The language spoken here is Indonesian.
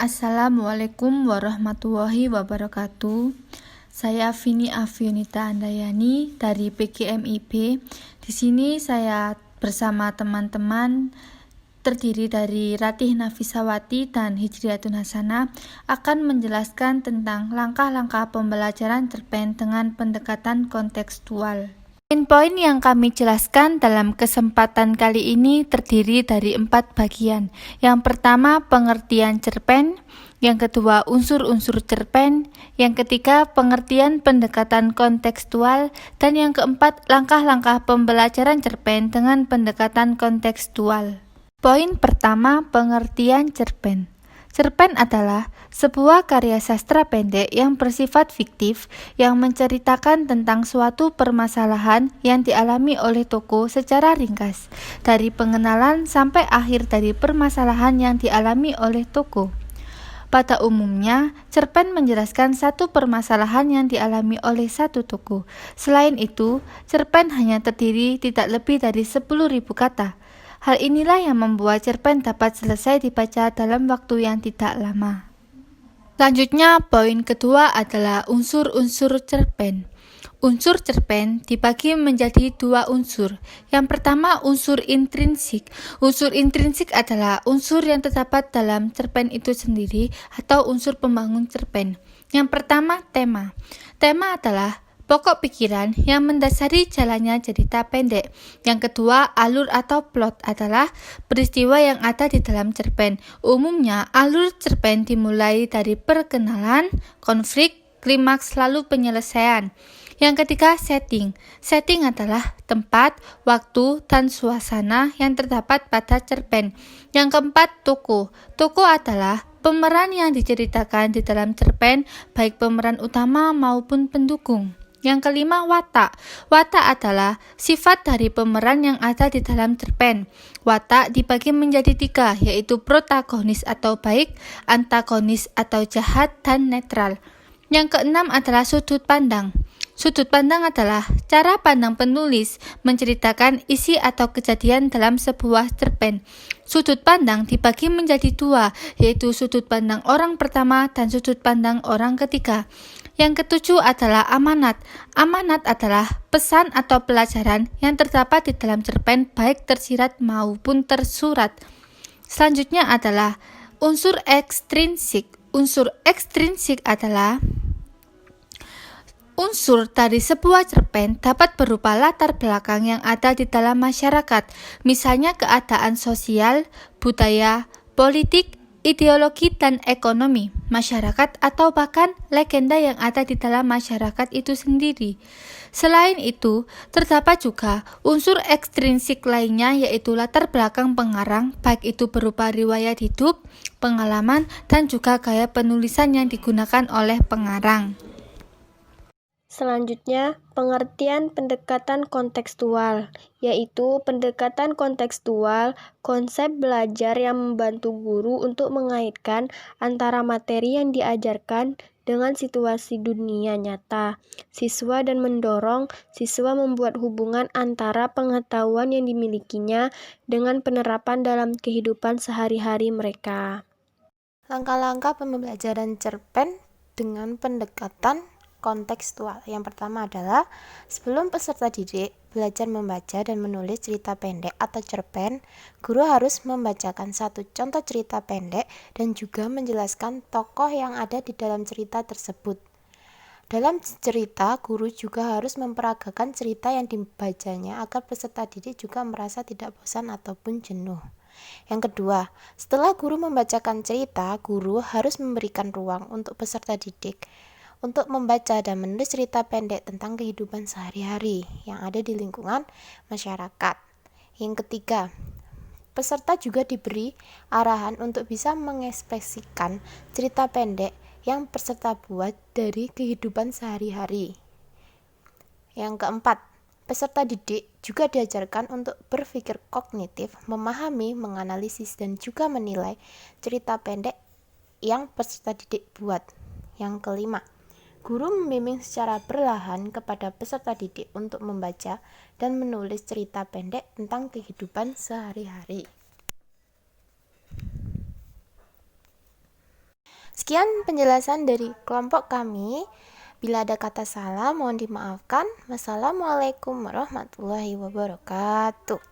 Assalamualaikum warahmatullahi wabarakatuh. Saya Vini Afiunita Andayani dari PGMIB. Di sini saya bersama teman-teman terdiri dari Ratih Nafisawati dan Hijriatun Hasanah akan menjelaskan tentang langkah-langkah pembelajaran cerpen dengan pendekatan kontekstual. Poin-poin yang kami jelaskan dalam kesempatan kali ini terdiri dari 4 bagian. Yang pertama, pengertian cerpen. Yang kedua, unsur-unsur cerpen. Yang ketiga, pengertian pendekatan kontekstual. Dan yang keempat, langkah-langkah pembelajaran cerpen dengan pendekatan kontekstual. Poin pertama, pengertian cerpen. Cerpen adalah sebuah karya sastra pendek yang bersifat fiktif yang menceritakan tentang suatu permasalahan yang dialami oleh tokoh secara ringkas, dari pengenalan sampai akhir dari permasalahan yang dialami oleh tokoh. Pada umumnya, cerpen menjelaskan satu permasalahan yang dialami oleh satu tokoh. Selain itu, cerpen hanya terdiri tidak lebih dari 10.000 kata. Hal inilah yang membuat cerpen dapat selesai dibaca dalam waktu yang tidak lama. Selanjutnya, poin kedua adalah unsur-unsur cerpen. Unsur cerpen dibagi menjadi 2 unsur. Yang pertama, unsur intrinsik. Unsur intrinsik adalah unsur yang terdapat dalam cerpen itu sendiri atau unsur pembangun cerpen. Yang pertama, tema. Tema adalah pokok pikiran yang mendasari jalannya cerita pendek. Yang kedua, alur atau plot adalah peristiwa yang ada di dalam cerpen. Umumnya, alur cerpen dimulai dari perkenalan, konflik, klimaks, lalu penyelesaian. Yang ketiga, setting. Setting adalah tempat, waktu, dan suasana yang terdapat pada cerpen. Yang keempat, tokoh. Tokoh adalah pemeran yang diceritakan di dalam cerpen, baik pemeran utama maupun pendukung. Yang kelima, watak. Watak adalah sifat dari pemeran yang ada di dalam cerpen. Watak dibagi menjadi 3, yaitu protagonis atau baik, antagonis atau jahat, dan netral. Yang keenam adalah sudut pandang. Sudut pandang adalah cara pandang penulis menceritakan isi atau kejadian dalam sebuah cerpen. Sudut pandang dibagi menjadi 2, yaitu sudut pandang orang pertama dan sudut pandang orang ketiga. Yang ketujuh adalah amanat. Amanat adalah pesan atau pelajaran yang terdapat di dalam cerpen baik tersirat maupun tersurat. Selanjutnya adalah unsur ekstrinsik. Unsur ekstrinsik adalah unsur dari sebuah cerpen dapat berupa latar belakang yang ada di dalam masyarakat, misalnya keadaan sosial, budaya, politik, ideologi dan ekonomi masyarakat atau bahkan legenda yang ada di dalam masyarakat itu sendiri. Selain itu, terdapat juga unsur ekstrinsik lainnya yaitu latar belakang pengarang, baik itu berupa riwayat hidup, pengalaman, dan juga gaya penulisan yang digunakan oleh pengarang. Selanjutnya, pengertian pendekatan kontekstual, yaitu pendekatan kontekstual, konsep belajar yang membantu guru untuk mengaitkan antara materi yang diajarkan dengan situasi dunia nyata siswa dan mendorong siswa membuat hubungan antara pengetahuan yang dimilikinya dengan penerapan dalam kehidupan sehari-hari mereka. Langkah-langkah pembelajaran cerpen dengan pendekatan kontekstual. Yang pertama adalah sebelum peserta didik belajar membaca dan menulis cerita pendek atau cerpen, guru harus membacakan satu contoh cerita pendek dan juga menjelaskan tokoh yang ada di dalam cerita tersebut. Dalam cerita, guru juga harus memperagakan cerita yang dibacanya agar peserta didik juga merasa tidak bosan ataupun jenuh. Yang kedua, setelah guru membacakan cerita, guru harus memberikan ruang untuk peserta didik untuk membaca dan menulis cerita pendek tentang kehidupan sehari-hari yang ada di lingkungan masyarakat. Yang ketiga, peserta juga diberi arahan untuk bisa mengekspresikan cerita pendek yang peserta buat dari kehidupan sehari-hari. Yang keempat, peserta didik juga diajarkan untuk berpikir kognitif, memahami, menganalisis, dan juga menilai cerita pendek yang peserta didik buat. Yang kelima, guru membimbing secara perlahan kepada peserta didik untuk membaca dan menulis cerita pendek tentang kehidupan sehari-hari. Sekian penjelasan dari kelompok kami. Bila ada kata salah mohon dimaafkan. Wassalamualaikum warahmatullahi wabarakatuh.